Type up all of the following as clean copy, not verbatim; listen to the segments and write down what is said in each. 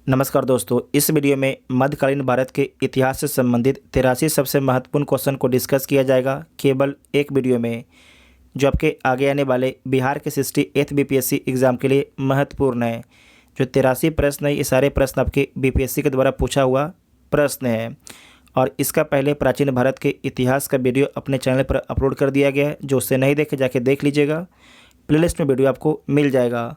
नमस्कार दोस्तों, इस वीडियो में मध्यकालीन भारत के इतिहास से संबंधित 83 सबसे महत्वपूर्ण क्वेश्चन को डिस्कस किया जाएगा केवल एक वीडियो में, जो आपके आगे आने वाले बिहार के 68 बीपीएससी एग्ज़ाम के लिए महत्वपूर्ण है। जो 83 प्रश्न है, ये सारे प्रश्न आपके बीपीएससी के द्वारा पूछा हुआ प्रश्न है और इसका पहले प्राचीन भारत के इतिहास का वीडियो अपने चैनल पर अपलोड कर दिया गया है। जो उससे नहीं देखे जाके देख लीजिएगा, प्लेलिस्ट में वीडियो आपको मिल जाएगा।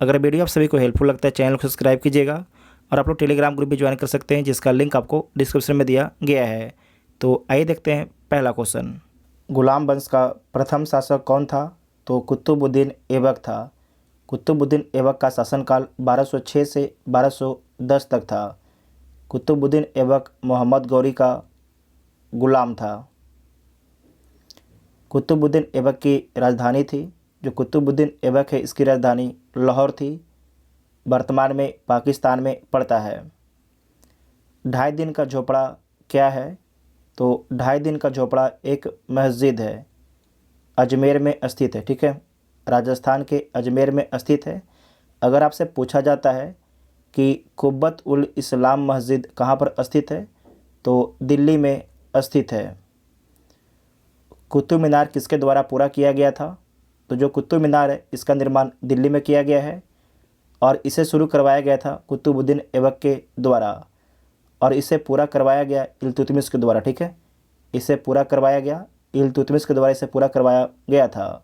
अगर वीडियो आप सभी को हेल्पफुल लगता है, चैनल को सब्सक्राइब कीजिएगा और आप लोग टेलीग्राम ग्रुप भी ज्वाइन कर सकते हैं, जिसका लिंक आपको डिस्क्रिप्शन में दिया गया है। तो आइए देखते हैं पहला क्वेश्चन। गुलाम वंश का प्रथम शासक कौन था? तो कुतुबुद्दीन ऐबक था। कुतुबुद्दीन ऐबक का शासनकाल 1206 से 1210 तक था। कुतुबुद्दीन ऐबक मोहम्मद गौरी का गुलाम था। कुतुबुद्दीन ऐबक की राजधानी थी, जो कुतुबुद्दीन ऐबक है इसकी राजधानी लाहौर थी, वर्तमान में पाकिस्तान में पड़ता है। 2.5 दिन का झोपड़ा क्या है? तो 2.5 दिन का झोपड़ा एक मस्जिद है, अजमेर में स्थित है। ठीक है, राजस्थान के अजमेर में स्थित है। अगर आपसे पूछा जाता है कि कुब्बत उल इस्लाम मस्जिद कहाँ पर स्थित है, तो दिल्ली में स्थित है। कुतुब मीनार किसके द्वारा पूरा किया गया था? तो जो कुतुब मीनार है इसका निर्माण दिल्ली में किया गया है और इसे शुरू करवाया गया था कुतुबुद्दीन ऐबक के द्वारा और इसे पूरा करवाया गया इल्तुतमिश के द्वारा। ठीक है, इसे पूरा करवाया गया इल्तुतमिश के द्वारा, इसे पूरा करवाया गया था।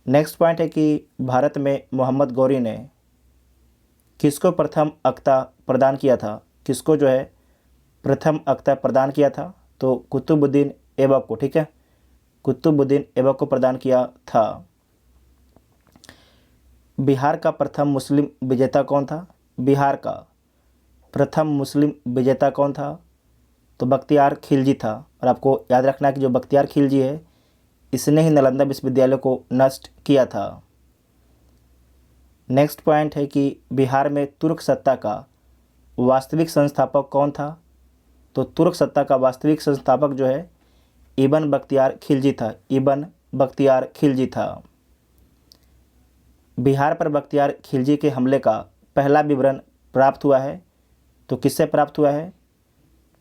नेक्स्ट पॉइंट है कि भारत में मोहम्मद गौरी ने किसको प्रथम अख्ता प्रदान किया था? किसको जो है प्रथम अख्ता प्रदान किया था? तो कुतुबुद्दीन ऐबक को। ठीक है, कुतुबुद्दीन ऐबक को प्रदान किया था। बिहार का प्रथम मुस्लिम विजेता कौन था? बिहार का प्रथम मुस्लिम विजेता कौन था? तो बख्तियार खिलजी था। और आपको याद रखना है कि जो बख्तियार खिलजी है इसने ही नालंदा विश्वविद्यालय को नष्ट किया था। नेक्स्ट पॉइंट है कि बिहार में तुर्क सत्ता का वास्तविक संस्थापक कौन था? तो तुर्क सत्ता का वास्तविक संस्थापक जो है इब्न बख्तियार खिलजी था। इब्न बख्तियार खिलजी था। बिहार पर बख्तियार खिलजी के हमले का पहला विवरण प्राप्त हुआ है, तो किससे प्राप्त हुआ है?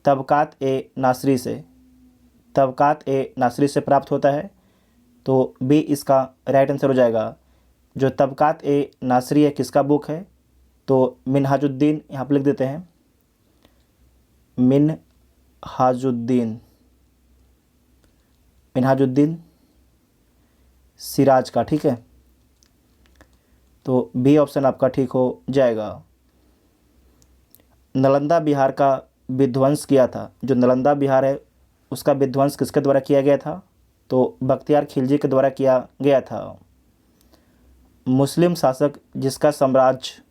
तबकात ए नासरी से। तबकात ए नासरी से प्राप्त होता है, तो बी इसका राइट आंसर हो जाएगा। जो तबकात ए नासरी है किसका बुक है? तो मिनहाजुद्दीन, यहाँ पर लिख देते हैं मिनहाजुद्दीन, मिनहाजुद्दीन सिराज का। ठीक है, तो बी ऑप्शन आपका ठीक हो जाएगा। नालंदा बिहार का विध्वंस किया था। जो नालंदा बिहार है उसका विध्वंस किसके द्वारा किया गया था? तो बख्तियार खिलजी के द्वारा किया गया था। मुस्लिम शासक जिसका साम्राज्य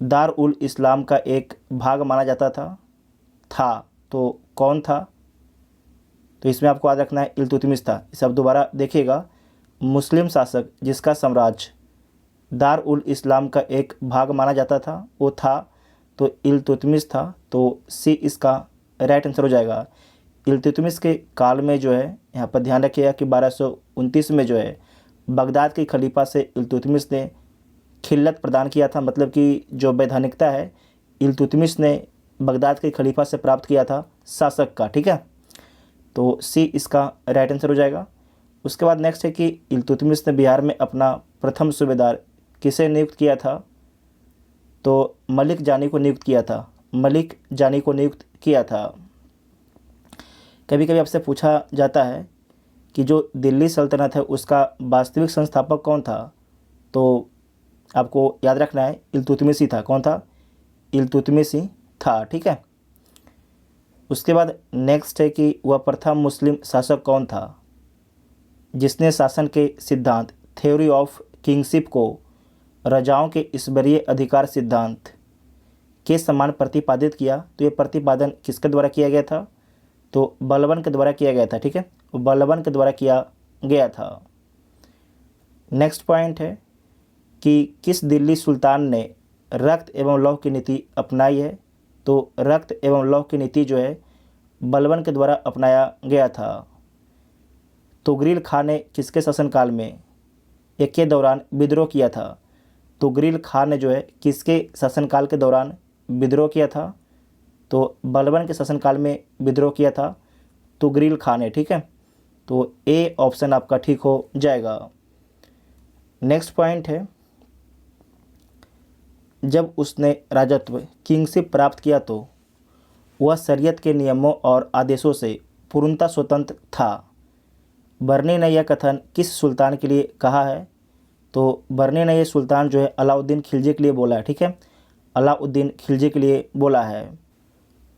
दार उल इस्लाम का एक भाग माना जाता था तो कौन था? तो इसमें आपको याद रखना है इल्तुतमिश था। इसे आप दोबारा देखिएगा, मुस्लिम शासक जिसका साम्राज्य दार उल इस्लाम का एक भाग माना जाता था वो था तो इल्तुतमिश था। तो सी इसका राइट आंसर हो जाएगा। इल्तुतमिश के काल में जो है, यहाँ पर ध्यान रखिएगा कि 1229 में जो है बगदाद के खलीफा से इल्तुतमिश ने खिल्लत प्रदान किया था। मतलब कि जो वैधानिकता है इल्तुतमिश ने बगदाद के खलीफा से प्राप्त किया था शासक का। ठीक है, तो सी इसका राइट आंसर हो जाएगा। उसके बाद नेक्स्ट है कि इल्तुतमिश ने बिहार में अपना प्रथम सूबेदार किसे नियुक्त किया था? तो मलिक जानी को नियुक्त किया था। मलिक जानी को नियुक्त किया था। कभी कभी आपसे पूछा जाता है कि जो दिल्ली सल्तनत है उसका वास्तविक संस्थापक कौन था? तो आपको याद रखना है इल्तुतमिश ही था। कौन था? इल्तुतमिश ही था। ठीक है, उसके बाद नेक्स्ट है कि वह प्रथम मुस्लिम शासक कौन था जिसने शासन के सिद्धांत थ्योरी ऑफ किंगशिप को रजाओं के ईश्वरीय अधिकार सिद्धांत के समान प्रतिपादित किया? तो ये प्रतिपादन किसके द्वारा किया गया था? तो बलबन के द्वारा किया गया था। ठीक है, बलबन के द्वारा किया गया था। नेक्स्ट पॉइंट है कि किस दिल्ली सुल्तान ने रक्त एवं लौह की नीति अपनाई है? तो रक्त एवं लौह की नीति जो है बलबन के द्वारा अपनाया गया था। तुगरिल खां ने किसके शासनकाल में एक के दौरान विद्रोह किया था? तुगरिल खान ने जो है किसके शासनकाल के दौरान विद्रोह किया था? तो बलबन के शासनकाल में विद्रोह किया था तुगरिल खान ने, ठीक है। तो ए ऑप्शन आपका ठीक हो जाएगा। नेक्स्ट पॉइंट है, जब उसने राजत्व किंगशिप प्राप्त किया तो वह शरीयत के नियमों और आदेशों से पूर्णतः स्वतंत्र था। बर्नी ने यह कथन किस सुल्तान के लिए कहा है? तो बर्नी ने यह सुल्तान जो है अलाउद्दीन खिलजी के लिए बोला है, ठीक है। अलाउद्दीन खिलजी के लिए बोला है।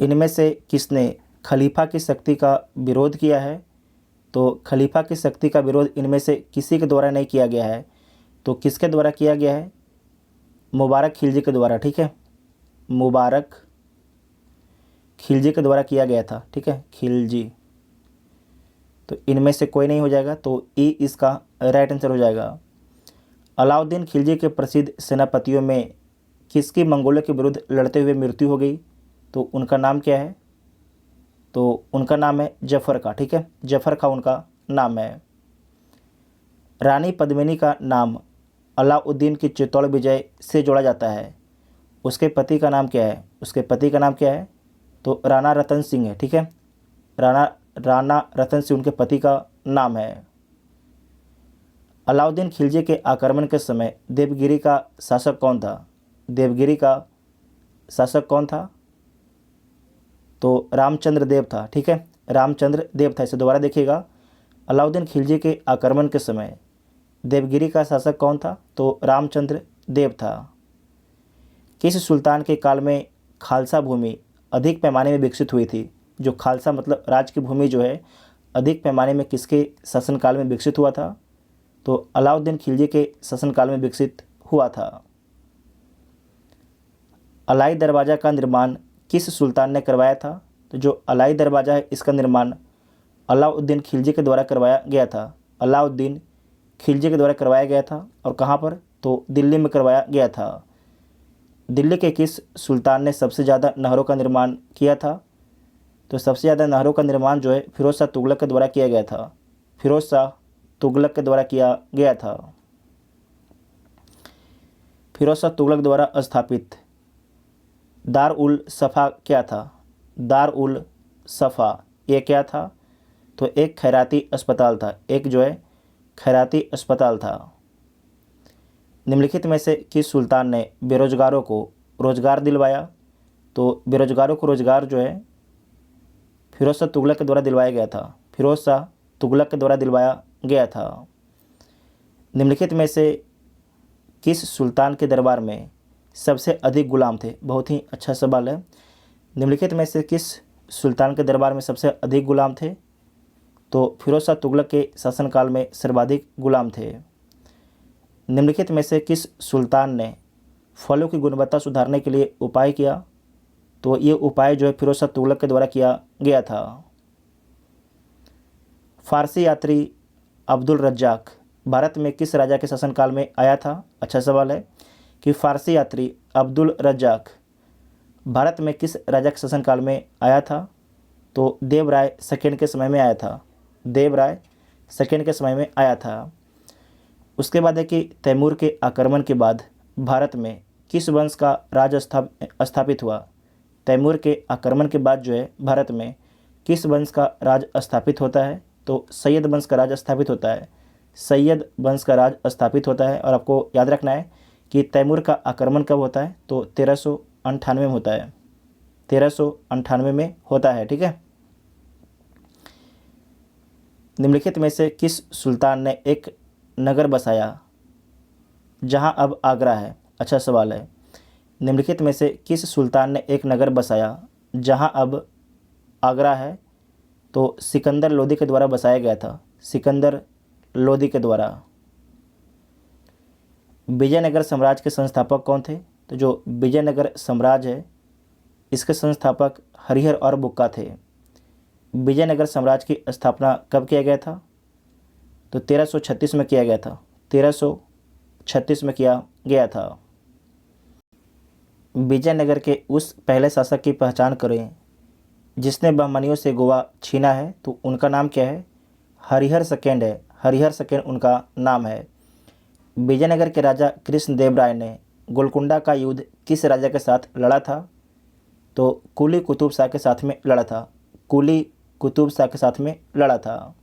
इनमें से किसने खलीफा की शक्ति का विरोध किया है? तो खलीफा की शक्ति का विरोध इनमें से किसी के द्वारा नहीं किया गया है। तो किसके द्वारा किया गया है? मुबारक खिलजी के द्वारा, ठीक है। मुबारक खिलजी के द्वारा किया गया था, ठीक है, खिलजी। तो इनमें से कोई नहीं हो जाएगा, तो ई इसका राइट आंसर हो जाएगा। अलाउद्दीन खिलजी के प्रसिद्ध सेनापतियों में किसकी मंगोलों के विरुद्ध लड़ते हुए मृत्यु हो गई? तो उनका नाम क्या है? तो उनका नाम है जफर का, ठीक है, जफर का उनका नाम है। रानी पद्मिनी का नाम अलाउद्दीन की चित्तौड़ विजय से जोड़ा जाता है। उसके पति का नाम क्या है? उसके पति का नाम क्या है? तो राणा रतन सिंह है, ठीक है। राणा रतन सिंह उनके पति का नाम है। अलाउद्दीन खिलजी के आक्रमण के समय देवगिरी का शासक कौन था? देवगिरी का शासक कौन था? तो रामचंद्र देव था, ठीक है, रामचंद्र देव था। इसे दोबारा देखिएगा, अलाउद्दीन खिलजी के आक्रमण के समय देवगिरी का शासक कौन था? तो रामचंद्र देव था। किस सुल्तान के काल में खालसा भूमि अधिक पैमाने में विकसित हुई थी? जो खालसा मतलब राज की भूमि जो है अधिक पैमाने में किसके शासनकाल में विकसित हुआ था? तो अलाउद्दीन खिलजी के शासनकाल में विकसित हुआ था। अलाई दरवाज़ा का निर्माण किस सुल्तान ने करवाया था? तो जो अलाई दरवाज़ा है इसका निर्माण अलाउद्दीन खिलजी के द्वारा करवाया गया था। अलाउद्दीन खिलजी के द्वारा करवाया गया था। और कहाँ पर? तो दिल्ली में करवाया गया था। दिल्ली के किस सुल्तान ने सबसे ज़्यादा नहरों का निर्माण किया था? तो सबसे ज़्यादा नहरों का निर्माण जो है फिरोज शाह तुगलक के द्वारा किया गया था। फिरोज शाह तुगलक के द्वारा किया गया था। फिरोज शाह तुगलक द्वारा स्थापित दार उल सफ़ा क्या था? दार उल सफ़ा ये क्या था? तो एक खैराती अस्पताल था। एक जो है खैराती अस्पताल था। निम्नलिखित में से किस सुल्तान ने बेरोजगारों को रोजगार दिलवाया? तो बेरोजगारों को रोजगार जो है फिरोज शाह तुगलक के द्वारा दिलवाया गया था। फिरोज शाह तुगलक के द्वारा दिलवाया गया था। निम्नलिखित में से किस सुल्तान के दरबार में सबसे अधिक गुलाम थे? बहुत ही अच्छा सवाल है। निम्नलिखित में से किस सुल्तान के दरबार में सबसे अधिक गुलाम थे? तो फिरोज शाह तुगलक के शासनकाल में सर्वाधिक गुलाम थे। निम्नलिखित में से किस सुल्तान ने फलों की गुणवत्ता सुधारने के लिए उपाय किया? तो ये उपाय जो है फिरोज शाह तुगलक के द्वारा किया गया था। फारसी यात्री अब्दुल रज्जाक भारत में किस राजा के शासनकाल में आया था? अच्छा सवाल है कि फारसी यात्री अब्दुल रज्जाक भारत में किस राजा के शासनकाल में आया था? तो देवराय सेकेंड के समय में आया था। देवराय सेकेंड के समय में आया था। उसके बाद है कि तैमूर के आक्रमण के बाद भारत में किस वंश का राज स्थापित हुआ? तैमूर के आक्रमण के बाद जो है भारत में किस वंश का राज स्थापित होता है? तो सैयद वंश का राज स्थापित होता है। सैयद वंश का राज स्थापित होता है। और आपको याद रखना है कि तैमूर का आक्रमण कब होता है? तो 1398 में होता है। 1398 में होता है, ठीक है। निम्नलिखित में से किस सुल्तान ने एक नगर बसाया जहां अब आगरा है? अच्छा सवाल है। निम्नलिखित में से किस सुल्तान ने एक नगर बसाया जहां अब आगरा है? तो सिकंदर लोदी के द्वारा बसाया गया था। सिकंदर लोदी के द्वारा। विजयनगर साम्राज्य के संस्थापक कौन थे? तो जो विजयनगर साम्राज्य है इसके संस्थापक हरिहर और बुक्का थे। विजयनगर साम्राज्य की स्थापना कब किया गया था? तो 1336 में किया गया था। 1336 में किया गया था। विजयनगर के उस पहले शासक की पहचान करें जिसने बहमनियों से गोवा छीना है। तो उनका नाम क्या है? हरिहर सेकेंड है। हरिहर सेकेंड उनका नाम है। विजयनगर के राजा कृष्णदेव राय ने गोलकुंडा का युद्ध किस राजा के साथ लड़ा था? तो कुली कुतुब शाह के साथ में लड़ा था। कुली कुतुब शाह के साथ में लड़ा था।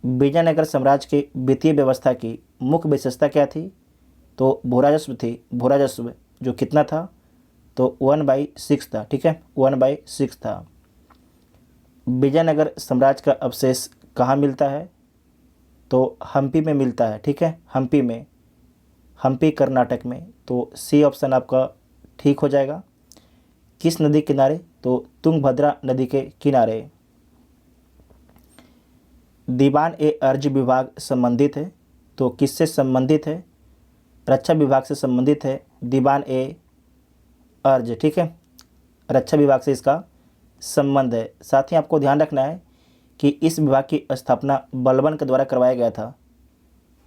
विजयनगर साम्राज्य की वित्तीय व्यवस्था की मुख्य विशेषता क्या थी? तो भूराजस्व थी। भूराजस्व जो कितना था? तो 1/6 था। ठीक है, 1/6 था। विजयनगर साम्राज्य का अवशेष कहाँ मिलता है? तो हम्पी में मिलता है। ठीक है, हम्पी में, हम्पी कर्नाटक में। तो सी ऑप्शन आपका ठीक हो जाएगा। किस नदी किनारे? तो तुंगभद्रा नदी के किनारे। दीवान ए अर्ज विभाग संबंधित है, तो किससे संबंधित है? रक्षा विभाग से संबंधित है दीवान ए अर्ज। ठीक है, रक्षा विभाग से इसका संबंध है। साथ ही आपको ध्यान रखना है कि इस विभाग की स्थापना बलबन के द्वारा करवाया गया था।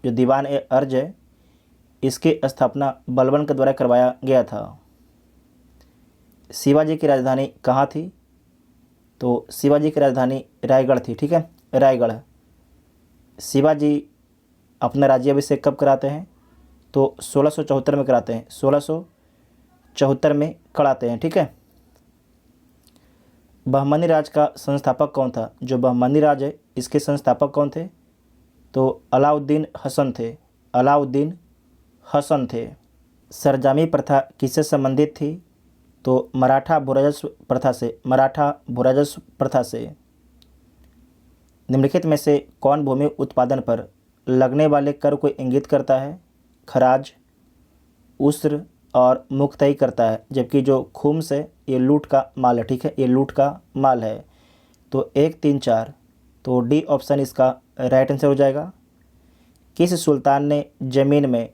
जो दीवान ए अर्ज है, इसकी स्थापना बलबन के द्वारा करवाया गया था। शिवाजी की राजधानी कहाँ थी? तो शिवाजी की राजधानी रायगढ़ थी। ठीक है, रायगढ़। शिवाजी अपना राज्याभिषेक कब कराते हैं? तो 1674 में कराते हैं। 1674 में कराते हैं। ठीक है। बहमनी राज का संस्थापक कौन था? जो बहमनी राज है, इसके संस्थापक कौन थे? तो अलाउद्दीन हसन थे। अलाउद्दीन हसन थे। सरजामी प्रथा किससे संबंधित थी? तो मराठा भूराजस्व प्रथा से। मराठा भूराजस्व प्रथा से। निम्नलिखित में से कौन भूमि उत्पादन पर लगने वाले कर को इंगित करता है? खराज, उस्र और मुक्तई करता है, जबकि जो खुम्स है ये लूट का माल है। ठीक है, ये लूट का माल है। तो 1, 3, 4, तो डी ऑप्शन इसका राइट आंसर हो जाएगा। किस सुल्तान ने ज़मीन में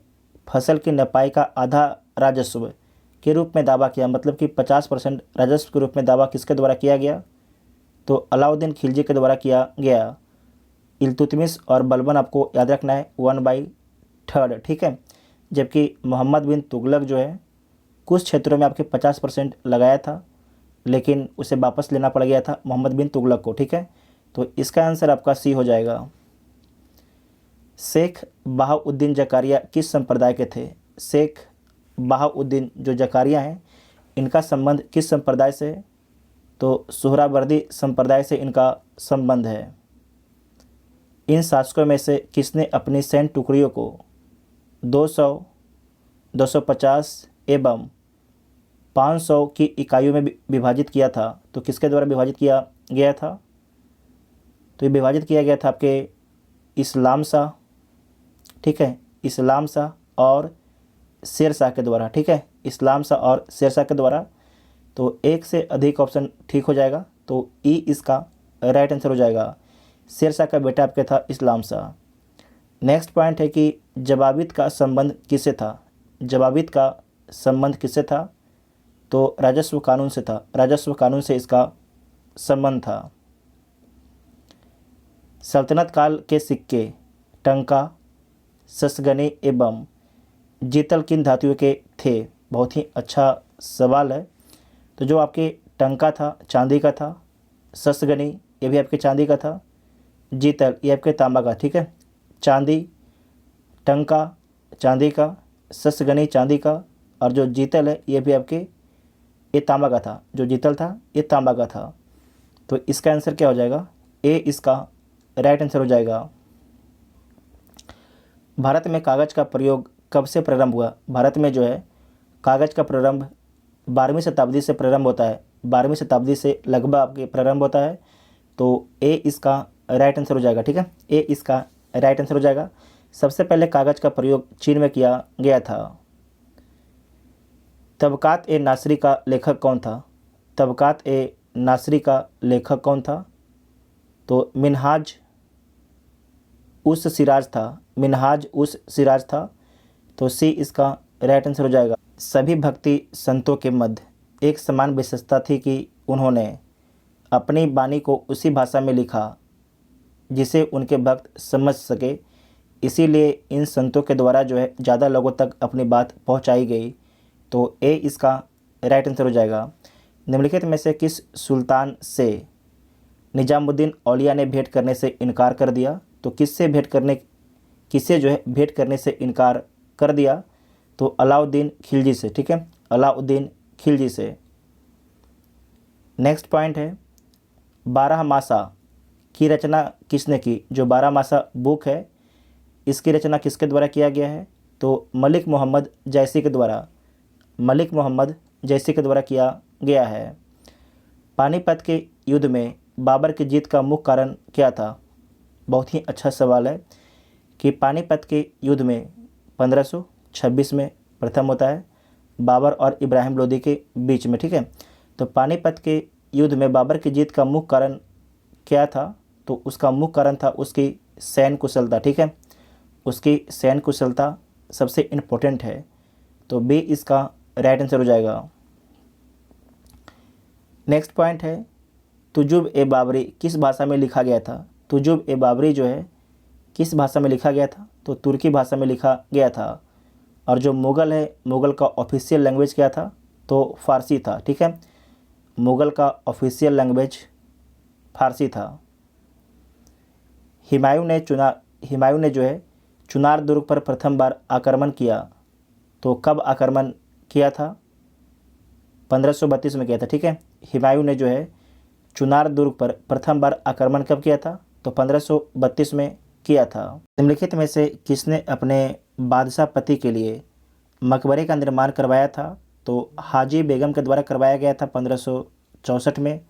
फसल की नपाई का आधा राजस्व के रूप में दावा किया? मतलब कि 50% राजस्व के रूप में दावा किसके द्वारा किया गया? तो अलाउद्दीन खिलजी के द्वारा किया गया। इल्तुतमिश और बलबन आपको याद रखना है 1/3। ठीक है, जबकि मोहम्मद बिन तुगलक जो है कुछ क्षेत्रों में आपके 50% लगाया था, लेकिन उसे वापस लेना पड़ गया था मोहम्मद बिन तुगलक को। ठीक है, तो इसका आंसर आपका सी हो जाएगा। शेख बहाउद्दीन जकारिया किस संप्रदाय के थे? शेख बहाउद्दीन जो जकारिया हैं, इनका संबंध किस संप्रदाय से है? तो सोहरावर्दी संप्रदाय से इनका संबंध है। इन शासकों में से किसने अपनी सैन्य टुकड़ियों को 200, 250 एवं 500 की इकाइयों में विभाजित किया था? तो किसके द्वारा विभाजित किया गया था? तो ये विभाजित किया गया था आपके इस्लाम शाह। ठीक है, इस्लाम शाह और शेर शाह के द्वारा। ठीक है, इस्लाम शाह और शेर शाह के द्वारा। तो एक से अधिक ऑप्शन ठीक हो जाएगा। तो ई इसका राइट आंसर हो जाएगा। शेर शाह का बेटा आपके था इस्लाम शाह। नेक्स्ट पॉइंट है कि जवाबित का संबंध किससे था? जवाबित का संबंध किससे था? तो राजस्व कानून से था। राजस्व कानून से इसका संबंध था। सल्तनत काल के सिक्के टंका, ससगनी एवं जीतल किन धातुओं के थे? बहुत ही अच्छा सवाल है। तो जो आपके टंका था चांदी का था, ससगनी ये भी आपके चांदी का था, जीतल ये आपके तांबा का। ठीक है, चांदी, टंका चांदी का, ससगनी चांदी का, और जो जीतल है ये भी आपके ये तांबा का था। जो जीतल था ये तांबा का था। तो इसका आंसर क्या हो जाएगा? ए इसका राइट आंसर हो जाएगा। भारत में कागज़ का प्रयोग कब से प्रारंभ हुआ? भारत में जो है कागज़ का प्रारंभ 12वीं शताब्दी से प्रारंभ होता है। 12वीं शताब्दी से लगभग आपके प्रारंभ होता है। तो ए इसका राइट आंसर हो जाएगा। ठीक है, ए इसका राइट आंसर हो जाएगा। सबसे पहले कागज़ का प्रयोग चीन में किया गया था। तबकात ए नासरी का लेखक कौन था? तबकात ए नासरी का लेखक कौन था? तो मिनहाज उस सिराज था। मिनहाज उस सिराज था। तो सी इसका राइट आंसर हो जाएगा। सभी भक्ति संतों के मध्य एक समान विशेषता थी कि उन्होंने अपनी वाणी को उसी भाषा में लिखा जिसे उनके भक्त समझ सके। इसीलिए इन संतों के द्वारा जो है ज़्यादा लोगों तक अपनी बात पहुंचाई गई। तो ए इसका राइट आंसर हो जाएगा। निम्नलिखित में से किस सुल्तान से निजामुद्दीन औलिया ने भेंट करने से इनकार कर दिया? तो किससे भेंट करने किसे जो है भेंट करने से इनकार कर दिया? तो अलाउद्दीन खिलजी से, ठीक है, अलाउद्दीन खिलजी से। नेक्स्ट पॉइंट है, बारहमासा की रचना किसने की? जो बारहमासा बुक है इसकी रचना किसके द्वारा किया गया है? तो मलिक मोहम्मद जैसी के द्वारा, मलिक मोहम्मद जैसी के द्वारा किया गया है। पानीपत के युद्ध में बाबर की जीत का मुख्य कारण क्या था? बहुत ही अच्छा सवाल है कि पानीपत के युद्ध में 1526 में प्रथम होता है बाबर और इब्राहिम लोदी के बीच में, ठीक है। तो पानीपत के युद्ध में बाबर की जीत का मुख्य कारण क्या था? तो उसका मुख्य कारण था उसकी सैन्य कुशलता, ठीक है, उसकी सैन्य कुशलता सबसे इम्पोर्टेंट है। तो बी इसका राइट आंसर हो जाएगा। नेक्स्ट पॉइंट है, तुजुब ए बाबरी किस भाषा में लिखा गया था? तुजुब ए बाबरी जो है किस भाषा में लिखा गया था? तो तुर्की भाषा में लिखा गया था। और जो मुग़ल है, मुग़ल का ऑफिशियल लैंग्वेज क्या था? तो फ़ारसी था, ठीक है, मुग़ल का ऑफिशियल लैंग्वेज फ़ारसी था। हुमायूं ने जो है चुनार दुर्ग पर प्रथम बार आक्रमण किया, तो कब आक्रमण किया था? 1532 में किया था, ठीक है। हुमायूं ने जो है चुनार दुर्ग पर प्रथम बार आक्रमण कब किया था? तो 1532 में किया था। निम्नलिखित में से किसने अपने बादशाह पति के लिए मकबरे का निर्माण करवाया था? तो हाजी बेगम के द्वारा करवाया गया था 1564 में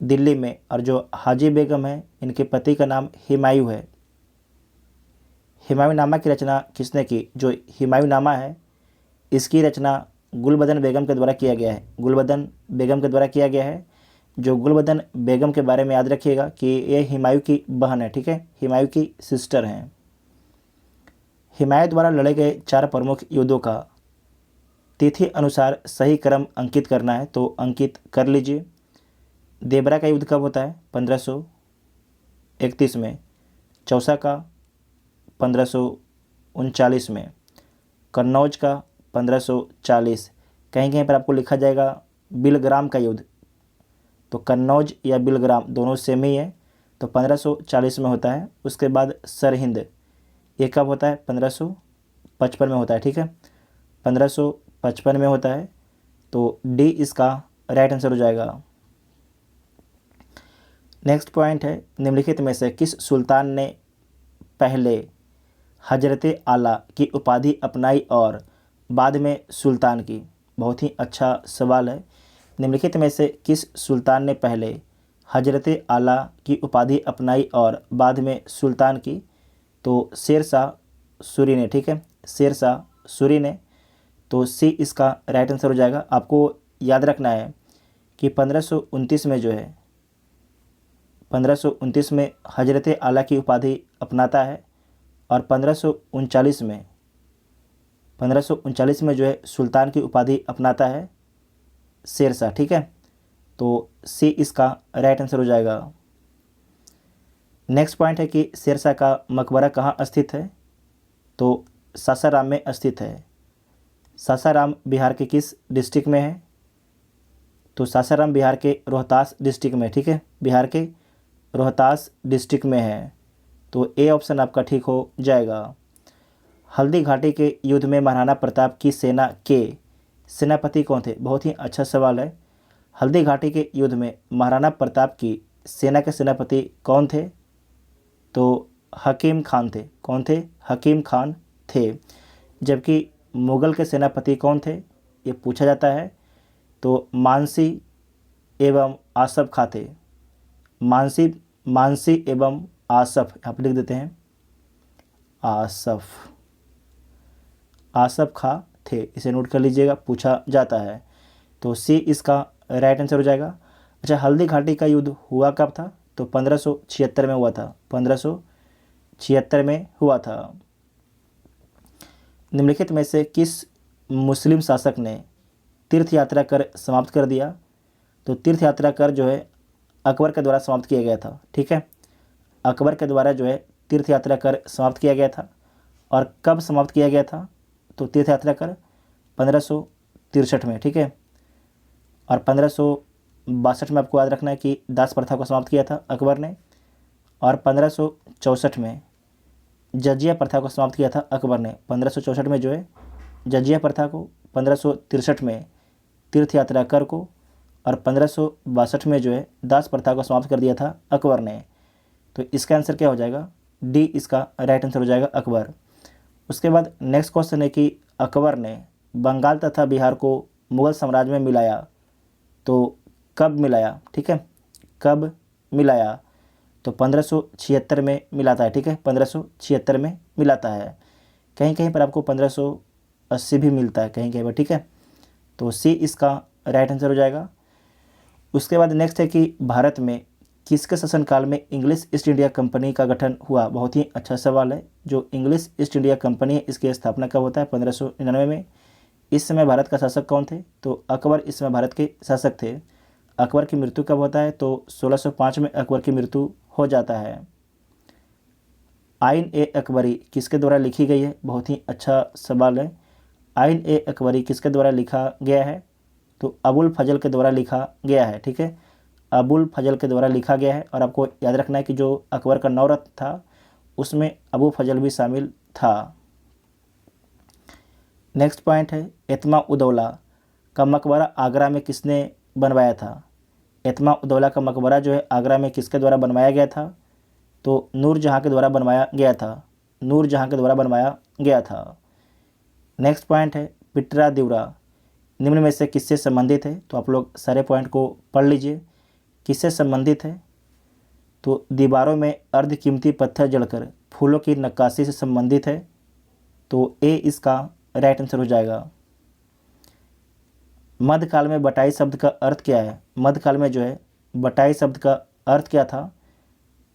दिल्ली में। और जो हाजी बेगम है इनके पति का नाम हुमायूं है। हुमायूंनामा की रचना किसने की? जो हुमायूंनामा है इसकी रचना गुलबदन बेगम के द्वारा किया गया है, गुलबदन बेगम के द्वारा किया गया है। जो गुलबदन बेगम के बारे में याद रखिएगा कि ये हुमायूं की बहन है, ठीक है, हुमायूं की सिस्टर हैं। हुमायूं द्वारा लड़े गए 4 प्रमुख युद्धों का तिथि अनुसार सही क्रम अंकित करना है, तो अंकित कर लीजिए। देबरा का युद्ध कब होता है? 1531 में। चौसा का 1539 में। कन्नौज का 1540। कहीं कहीं पर आपको लिखा जाएगा बिलग्राम का युद्ध, तो कन्नौज या बिलग्राम दोनों सेम ही है, तो 1540 में होता है। उसके बाद सरहिंद ये कब होता है? 1555 में होता है, ठीक है, 1555 में होता है। तो डी इसका राइट आंसर हो जाएगा। नेक्स्ट पॉइंट है, निम्नलिखित में से किस सुल्तान ने पहले हजरत आला की उपाधि अपनाई और बाद में सुल्तान की? बहुत ही अच्छा सवाल है। निम्नलिखित में से किस सुल्तान ने पहले हजरत आला की उपाधि अपनाई और बाद में सुल्तान की? तो शेरशाह सूरी ने, ठीक है, शेरशाह सूरी ने। तो सी इसका राइट आंसर हो जाएगा। आपको याद रखना है कि 1529 में जो है 1529 में हजरत आला की उपाधि अपनाता है और 1539 में जो है सुल्तान की उपाधि अपनाता है शेरशाह, ठीक है। तो सी इसका राइट आंसर हो जाएगा। नेक्स्ट पॉइंट है कि शेरशाह का मकबरा कहाँ स्थित है? तो सासाराम में स्थित है। सासाराम बिहार के किस डिस्ट्रिक्ट में है? तो सासाराम बिहार के रोहतास डिस्ट्रिक्ट में, ठीक है, बिहार के रोहतास डिस्ट्रिक्ट में है। तो ए ऑप्शन आपका ठीक हो जाएगा। हल्दी घाटी के युद्ध में महाराणा प्रताप की सेना के सेनापति कौन थे? बहुत ही अच्छा सवाल है। हल्दी घाटी के युद्ध में महाराणा प्रताप की सेना के सेनापति कौन थे? तो हकीम खान थे। कौन थे? हकीम खान थे। जबकि मुग़ल के सेनापति कौन थे ये पूछा जाता है, तो मानसी एवं आसफ खां थे। मानसी एवं आसफ, यहाँ पर लिख देते हैं आसफ खां थे, इसे नोट कर लीजिएगा, पूछा जाता है। तो सी इसका राइट आंसर हो जाएगा। अच्छा, हल्दी घाटी का युद्ध हुआ कब था? तो 1576 में हुआ था, 1576 में हुआ था। निम्नलिखित में से किस मुस्लिम शासक ने तीर्थ यात्रा कर समाप्त कर दिया? तो तीर्थ यात्रा कर जो है अकबर के द्वारा समाप्त किया गया था, ठीक है, अकबर के द्वारा जो है तीर्थ यात्रा कर समाप्त किया गया था। और कब समाप्त किया गया था? तो तीर्थ यात्रा कर 1563 में, ठीक है। और 1562 में आपको याद रखना है कि दास प्रथा को समाप्त किया था अकबर ने। और 1564 में जजिया प्रथा को समाप्त किया था अकबर ने। 1564 में जो है जजिया प्रथा को, 1563 में तीर्थ यात्रा कर को, और 1562 में जो है दास प्रथा को समाप्त कर दिया था अकबर ने। तो इसका आंसर क्या हो जाएगा? डी इसका राइट आंसर हो जाएगा, अकबर। उसके बाद नेक्स्ट क्वेश्चन है कि अकबर ने बंगाल तथा बिहार को मुगल साम्राज्य में मिलाया, तो कब मिलाया? ठीक है, कब मिलाया? तो 1576 में मिलाता है। ठीक है, 1576 में मिलाता है। कहीं कहीं पर आपको 1580 भी मिलता है, कहीं कहीं पर। ठीक है, तो सी इसका राइट आंसर हो जाएगा। उसके बाद नेक्स्ट है कि भारत में किसके शासनकाल में इंग्लिश ईस्ट इंडिया कंपनी का गठन हुआ? बहुत ही अच्छा सवाल है। जो इंग्लिश ईस्ट इंडिया कंपनी है, इसकी स्थापना कब होता है? 1599 में। इस समय भारत का शासक कौन थे? तो अकबर इस समय भारत के शासक थे। अकबर की मृत्यु कब होता है? तो 1605 में अकबर की मृत्यु हो जाता है। आइन ए अकबरी किसके द्वारा लिखी गई है? बहुत ही अच्छा सवाल है। आइन ए अकबरी किसके द्वारा लिखा गया है? तो अबुल फजल के द्वारा लिखा गया है। ठीक है, अबुल फजल के द्वारा लिखा गया है। और आपको याद रखना है कि जो अकबर का नवरत्न था उसमें अबू फजल भी शामिल था। नेक्स्ट पॉइंट है एतमा उदौला का मकबरा आगरा में किसने बनवाया था? एतमा उदौला का मकबरा जो है आगरा में किसके द्वारा बनवाया गया था? तो नूरजहाँ के द्वारा बनवाया गया था। नूरजहाँ के द्वारा बनवाया गया था। नेक्स्ट पॉइंट है पिटरा दिवरा निम्न में से किससे संबंधित है? तो आप लोग सारे पॉइंट को पढ़ लीजिए। किससे संबंधित है? तो दीवारों में अर्धकीमती पत्थर जड़कर फूलों की नक्काशी से संबंधित है। तो ए इसका राइट आंसर हो जाएगा। मध्यकाल में बटाई शब्द का अर्थ क्या है? मध्यकाल में जो है बटाई शब्द का अर्थ क्या था?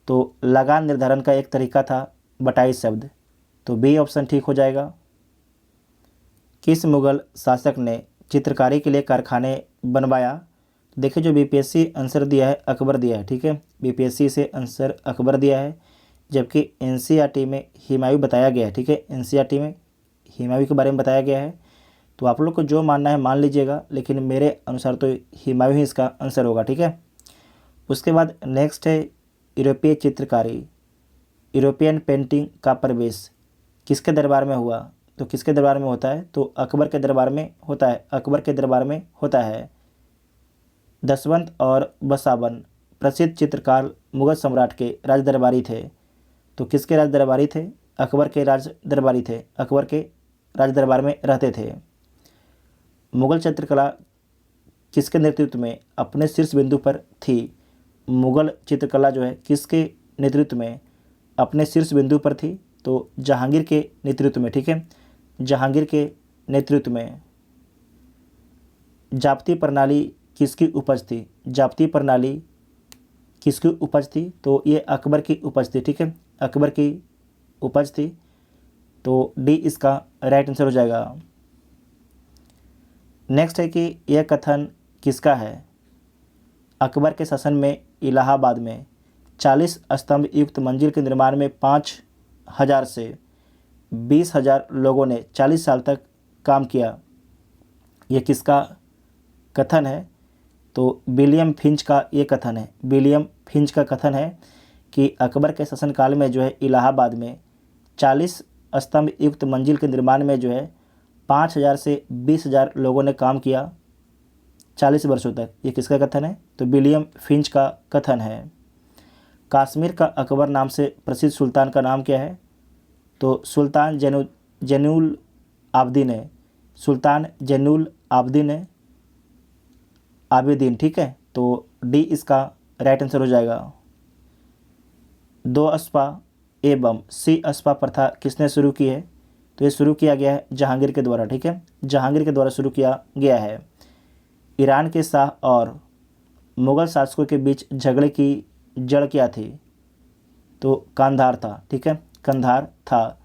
तो लगान निर्धारण का एक तरीका था बटाई शब्द। तो बी ऑप्शन ठीक हो जाएगा। किस मुगल शासक ने चित्रकारी के लिए कारखाने बनवाया? देखिए, जो बीपीएससी आंसर दिया है अकबर दिया है। ठीक है, बीपीएससी से आंसर अकबर दिया है, जबकि एनसीईआरटी में हुमायूं बताया गया है। ठीक है, एनसीईआरटी में हुमायूं के बारे में बताया गया है। तो आप लोग को जो मानना है मान लीजिएगा, लेकिन मेरे अनुसार तो हुमायूं ही इसका आंसर होगा। ठीक है, उसके बाद नेक्स्ट है यूरोपीय चित्रकारी, यूरोपियन पेंटिंग का प्रवेश किसके दरबार में हुआ? तो किसके दरबार में होता है? तो अकबर के दरबार में होता है। अकबर के दरबार में होता है। दसवंत और बसावन प्रसिद्ध चित्रकार मुगल सम्राट के राज दरबारी थे। तो किसके राज दरबारी थे? अकबर के राज दरबारी थे। अकबर के राज दरबार में रहते थे। मुगल चित्रकला किसके नेतृत्व में अपने शीर्ष बिंदु पर थी? मुगल चित्रकला जो है किसके नेतृत्व में अपने शीर्ष बिंदु पर थी? तो जहांगीर के नेतृत्व में। ठीक है, जहांगीर के नेतृत्व में। जाप्ती प्रणाली किसकी उपज थी? जाप्ती प्रणाली किसकी उपज थी? तो ये अकबर की उपज थी। ठीक है, अकबर की उपज थी। तो डी इसका राइट आंसर हो जाएगा। नेक्स्ट है कि यह कथन किसका है? अकबर के शासन में इलाहाबाद में 40 स्तंभ युक्त मंजिल के निर्माण में 5000 से 20,000 लोगों ने 40 साल तक काम किया। यह किसका कथन है? तो विलियम फिंच का ये कथन है। विलियम फिंच का कथन है कि अकबर के शासनकाल में जो है इलाहाबाद में 40 स्तंभ युक्त मंजिल के निर्माण में जो है 5000 से 20,000 लोगों ने काम किया 40 वर्षों तक। ये किसका कथन है? तो विलियम फिंच का कथन है। कश्मीर का अकबर नाम से प्रसिद्ध सुल्तान का नाम क्या है? तो सुल्तान जैनुल आबदीन है। सुल्तान जैनुल आबदीन है, आबिदीन। ठीक है, तो डी इसका राइट आंसर हो जाएगा। दो अस्पा एवं सी अस्पा प्रथा किसने शुरू की है? तो ये शुरू किया गया है जहांगीर के द्वारा। ठीक है, जहांगीर के द्वारा शुरू किया गया है। ईरान के शाह और मुगल शासकों के बीच झगड़े की जड़ क्या थी? तो कंधार था। ठीक है, कंधार था।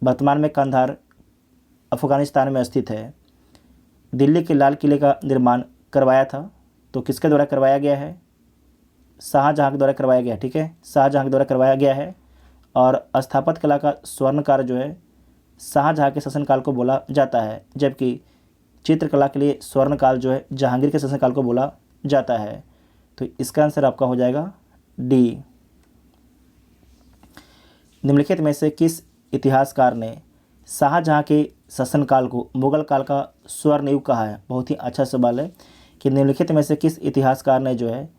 वर्तमान में कंधार अफगानिस्तान में स्थित है। दिल्ली के लाल किले का निर्माण करवाया था। तो किसके द्वारा करवाया गया है? शाहजहाँ के द्वारा करवाया गया। ठीक है, शाहजहाँ के द्वारा करवाया गया है। और स्थापत्य कला का स्वर्णकाल जो है शाहजहाँ के शासनकाल को बोला जाता है, जबकि चित्रकला के लिए स्वर्णकाल जो है जहांगीर के शासनकाल को बोला जाता है। तो इसका आंसर आपका हो जाएगा डी। निम्नलिखित में से किस इतिहासकार ने शाहजहाँ के शासनकाल को मुग़ल काल का स्वर्ण युग कहा है? बहुत ही अच्छा सवाल है कि निम्नलिखित में से किस इतिहासकार ने जो है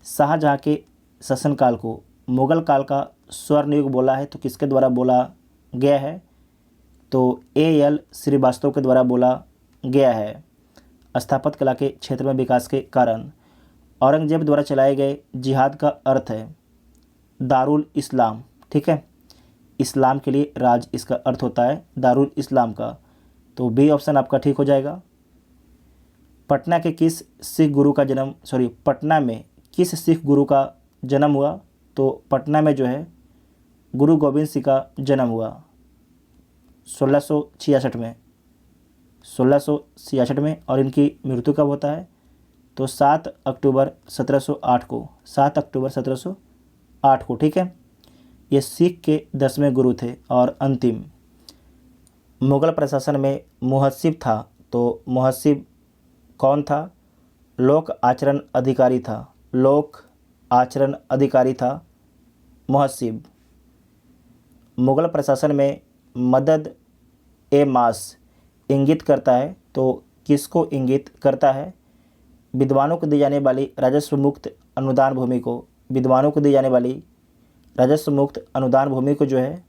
शाहजहाँ के शासनकाल को मुग़ल काल का स्वर्ण युग बोला है? तो किसके द्वारा बोला गया है? तो A.L. श्रीवास्तव के द्वारा बोला गया है। स्थापत्य कला के क्षेत्र में विकास के कारण औरंगजेब द्वारा चलाए गए जिहाद का अर्थ है दारुल इस्लाम। ठीक है, इस्लाम के लिए राज इसका अर्थ होता है दारुल इस्लाम का। तो बी ऑप्शन आपका ठीक हो जाएगा। पटना में किस सिख गुरु का जन्म हुआ? तो पटना में जो है गुरु गोविंद सिंह का जन्म हुआ 1666 में। और इनकी मृत्यु कब होता है? तो 7 अक्टूबर 1708 को, 7 अक्टूबर 1708 को। ठीक है, ये सिख के 10वें गुरु थे। और अंतिम, मुग़ल प्रशासन में मुहस्सिब था, तो मुहस्सिब कौन था? लोक आचरण अधिकारी था मुहस्सिब। मुग़ल प्रशासन में मदद ए मास इंगित करता है, तो किसको इंगित करता है? विद्वानों को दी जाने वाली राजस्व मुक्त अनुदान भूमि को जो है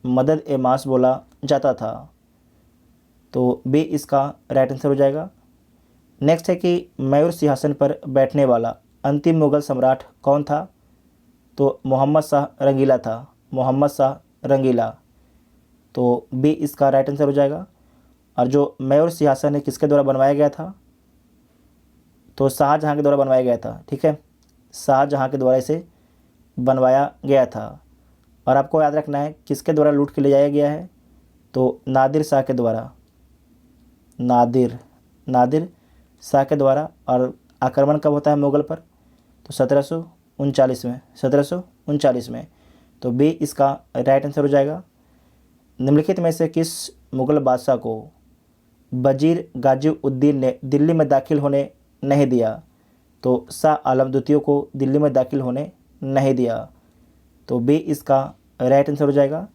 मदद ए मास बोला जाता था। तो बी इसका राइट आंसर हो जाएगा। नेक्स्ट है कि मयूर सिंहासन पर बैठने वाला अंतिम मुग़ल सम्राट कौन था? तो मोहम्मद शाह रंगीला। तो बी इसका राइट आंसर हो जाएगा। और जो मयूर सिंहासन है किसके द्वारा बनवाया गया था? तो शाहजहाँ के द्वारा बनवाया गया था। ठीक है, शाहजहाँ के द्वारा इसे बनवाया गया था। और आपको याद रखना है किसके द्वारा लूट के ले जाया गया है? तो नादिर शाह के द्वारा, नादिर शाह के द्वारा। और आक्रमण कब होता है मुग़ल पर? तो 1739 में। तो बी इसका राइट आंसर हो जाएगा। निम्नलिखित में से किस मुग़ल बादशाह को वजीर गाजी-उद-दीन ने दिल्ली में दाखिल होने नहीं दिया? तो शाह आलम द्वितीय को दिल्ली में दाखिल होने नहीं दिया। तो बी इसका राइट आंसर हो जाएगा।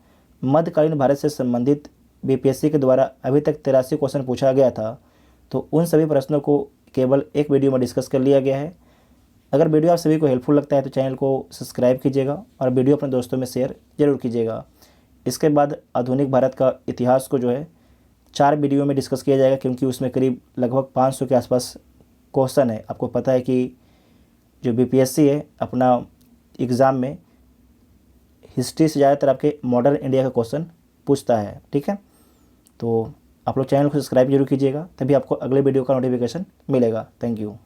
मध्यकालीन भारत से संबंधित बीपीएससी के द्वारा अभी तक 83 क्वेश्चन पूछा गया था, तो उन सभी प्रश्नों को केवल एक वीडियो में डिस्कस कर लिया गया है। अगर वीडियो आप सभी को हेल्पफुल लगता है तो चैनल को सब्सक्राइब कीजिएगा और वीडियो अपने दोस्तों में शेयर जरूर कीजिएगा। इसके बाद आधुनिक भारत का इतिहास को जो है 4 वीडियो में डिस्कस किया जाएगा, क्योंकि उसमें करीब लगभग 500 के आसपास क्वेश्चन है। आपको पता है कि जो बीपीएससी है अपना एग्ज़ाम में हिस्ट्री से ज़्यादातर आपके मॉडर्न इंडिया का क्वेश्चन पूछता है। ठीक है, तो आप लोग चैनल को सब्सक्राइब जरूर कीजिएगा, तभी आपको अगले वीडियो का नोटिफिकेशन मिलेगा। Thank you.